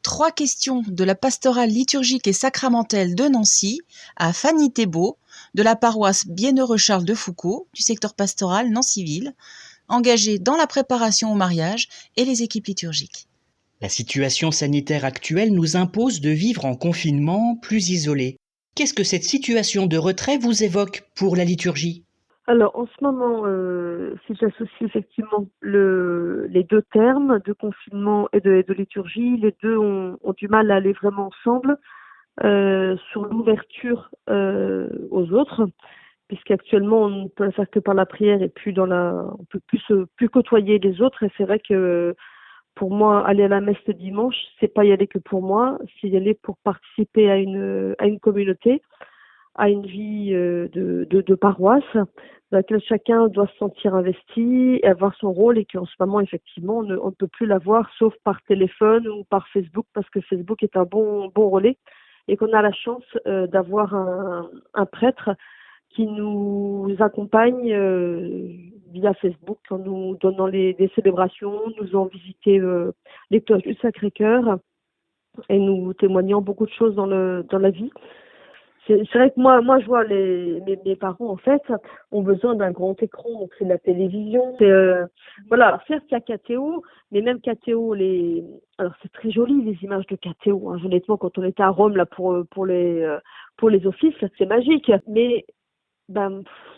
3 questions de la pastorale liturgique et sacramentelle de Nancy à Fanny Thébault, de la paroisse Bienheureux Charles de Foucauld, du secteur pastoral Nancy-Ville, engagée dans la préparation au mariage et les équipes liturgiques. La situation sanitaire actuelle nous impose de vivre en confinement plus isolé. Qu'est-ce que cette situation de retrait vous évoque pour la liturgie ? Alors, en ce moment, si j'associe effectivement les deux termes de confinement et de liturgie, les deux ont du mal à aller vraiment ensemble sur l'ouverture aux autres, puisqu'actuellement on ne peut la faire que par la prière et puis on peut plus côtoyer les autres. Et c'est vrai que pour moi, aller à la messe le dimanche, c'est pas y aller que pour moi, c'est y aller pour participer à une communauté, à une vie de paroisse, dans laquelle chacun doit se sentir investi et avoir son rôle, et qu'en ce moment, effectivement, on ne peut plus l'avoir sauf par téléphone ou par Facebook, parce que Facebook est un bon relais, et qu'on a la chance d'avoir un prêtre qui nous accompagne via Facebook, en nous donnant des célébrations, nous faisant visiter les cloches du Sacré-Cœur et nous témoignant beaucoup de choses dans la vie. C'est vrai que moi je vois mes parents, en fait, ont besoin d'un grand écran, donc c'est de la télévision. Voilà, alors certes il y a KTO, mais même KTO, alors c'est très joli les images de KTO, hein. Honnêtement, quand on était à Rome là pour les offices, c'est magique. Mais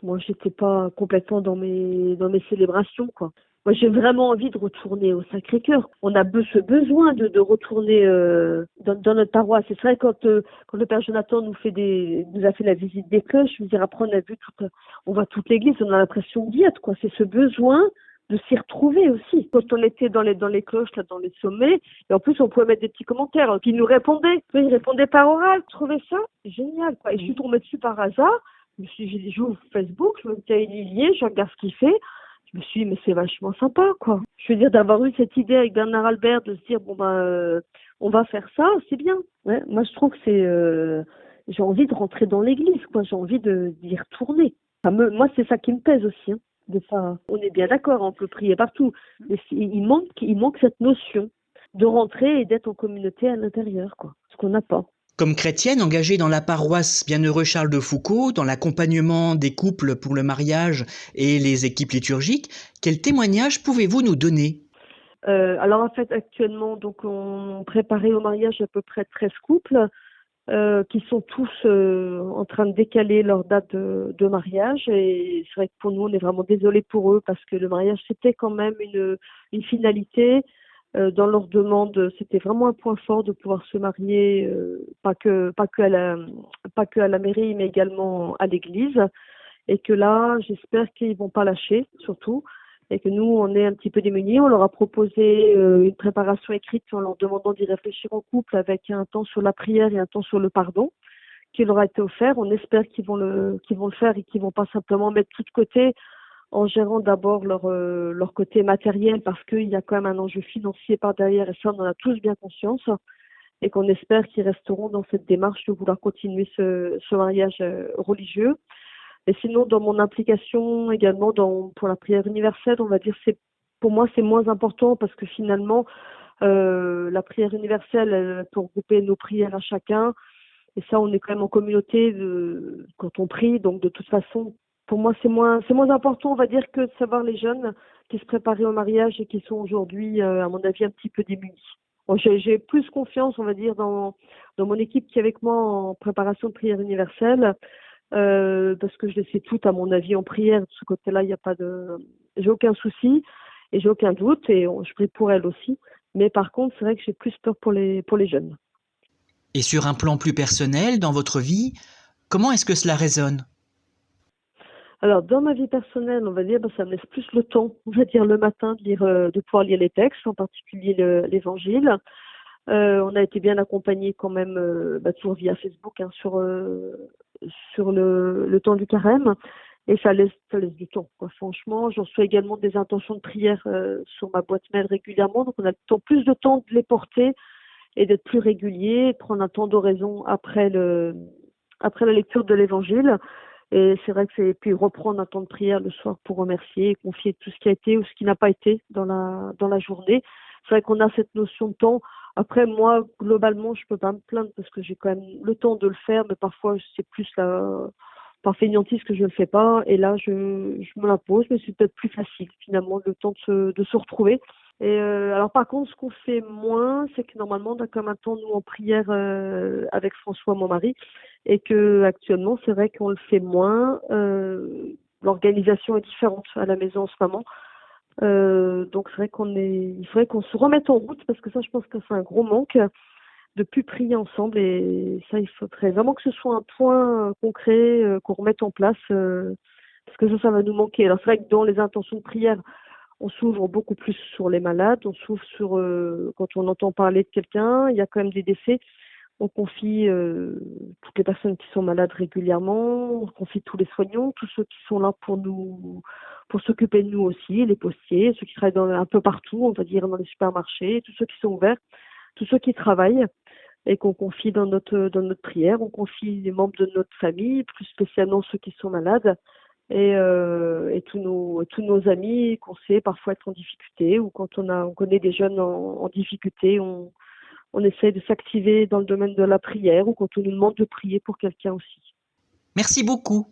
moi j'étais pas complètement dans mes célébrations, quoi. Moi j'ai vraiment envie de retourner au Sacré-Cœur. On a ce besoin de retourner dans notre paroisse. C'est vrai, quand le Père Jonathan nous a fait la visite des cloches, je veux dire, après on voit toute l'église, on a l'impression d'y être, quoi. C'est ce besoin de s'y retrouver aussi. Quand on était dans les cloches, là, dans les sommets, et en plus on pouvait mettre des petits commentaires, puis ils nous répondaient. Ils répondaient par oral. Je trouvais ça génial, quoi. Et je suis tombée dessus par hasard. J'ai dit, j'ouvre Facebook, je me dis, il est lié, je regarde ce qu'il fait. Je me suis dit, mais c'est vachement sympa, quoi. Je veux dire, d'avoir eu cette idée avec Bernard Albert, de se dire, on va faire ça, c'est bien. Ouais, moi, je trouve que j'ai envie de rentrer dans l'église, quoi. J'ai envie d'y retourner. Moi, c'est ça qui me pèse aussi, hein, on est bien d'accord, on peut prier partout. Mais il manque cette notion de rentrer et d'être en communauté à l'intérieur, quoi. Ce qu'on n'a pas. Comme chrétienne engagée dans la paroisse Bienheureux Charles de Foucauld, dans l'accompagnement des couples pour le mariage et les équipes liturgiques, quel témoignage pouvez-vous nous donner ? Alors en fait, actuellement, donc on préparait au mariage à peu près 13 couples qui sont tous en train de décaler leur date de mariage. Et c'est vrai que pour nous, on est vraiment désolés pour eux, parce que le mariage, c'était quand même une finalité. Dans leur demande, c'était vraiment un point fort de pouvoir se marier, pas que à la mairie, mais également à l'église. Et que là, j'espère qu'ils vont pas lâcher, surtout, et que nous, on est un petit peu démunis. On leur a proposé une préparation écrite en leur demandant d'y réfléchir en couple, avec un temps sur la prière et un temps sur le pardon, qui leur a été offert. On espère qu'ils vont le faire, et qu'ils vont pas simplement mettre tout de côté en gérant d'abord leur côté matériel, parce qu'il y a quand même un enjeu financier par derrière, et ça, on en a tous bien conscience, et qu'on espère qu'ils resteront dans cette démarche de vouloir continuer ce mariage religieux. Et sinon, dans mon implication également pour la prière universelle, on va dire, pour moi, c'est moins important, parce que finalement, la prière universelle, elle peut regrouper nos prières à chacun. Et ça, on est quand même en communauté quand on prie. Donc, de toute façon, pour moi, c'est moins important, on va dire, que de savoir les jeunes qui se préparaient au mariage et qui sont aujourd'hui, à mon avis, un petit peu démunis. Bon, j'ai plus confiance, on va dire, dans mon équipe qui est avec moi en préparation de prière universelle, parce que je les sais toutes, à mon avis, en prière. De ce côté-là, j'ai aucun souci et j'ai aucun doute, et je prie pour elles aussi. Mais par contre, c'est vrai que j'ai plus peur pour les jeunes. Et sur un plan plus personnel, dans votre vie, comment est-ce que cela résonne ? Alors, dans ma vie personnelle, on va dire, ça me laisse plus le temps, on va dire, le matin, de pouvoir lire les textes, en particulier l'Évangile. On a été bien accompagnés quand même, toujours via Facebook, hein, sur le temps du carême, et ça laisse du temps, quoi. Franchement, j'en reçois également des intentions de prière sur ma boîte mail régulièrement, donc on a plus de temps de les porter et d'être plus régulier, prendre un temps d'oraison après la lecture de l'Évangile. Et c'est vrai que puis reprendre un temps de prière le soir pour remercier et confier tout ce qui a été ou ce qui n'a pas été dans la journée. C'est vrai qu'on a cette notion de temps Après, moi, globalement, je peux pas me plaindre parce que j'ai quand même le temps de le faire, mais parfois, c'est plus par fainéantise que je ne le fais pas. Et là, je me l'impose, mais c'est peut-être plus facile, finalement, le temps de se retrouver. Et alors, par contre, ce qu'on fait moins, c'est que normalement, on a comme un temps, nous, en prière avec François, mon mari, et que actuellement, c'est vrai qu'on le fait moins. L'organisation est différente à la maison en ce moment. Donc c'est vrai il faudrait qu'on se remette en route parce que ça, je pense que c'est un gros manque de plus prier ensemble et ça, il faudrait vraiment que ce soit un point concret qu'on remette en place parce que ça va nous manquer. Alors c'est vrai que dans les intentions de prière, on s'ouvre beaucoup plus sur les malades, on s'ouvre sur quand on entend parler de quelqu'un, il y a quand même des décès. On confie toutes les personnes qui sont malades régulièrement, on confie tous les soignants, tous ceux qui sont là pour s'occuper de nous aussi, les postiers, ceux qui travaillent un peu partout, on va dire dans les supermarchés, tous ceux qui sont ouverts, tous ceux qui travaillent et qu'on confie dans notre prière. On confie les membres de notre famille, plus spécialement ceux qui sont malades et tous nos amis qu'on sait parfois être en difficulté ou quand on connaît des jeunes en difficulté, on essaie de s'activer dans le domaine de la prière ou quand on nous demande de prier pour quelqu'un aussi. Merci beaucoup.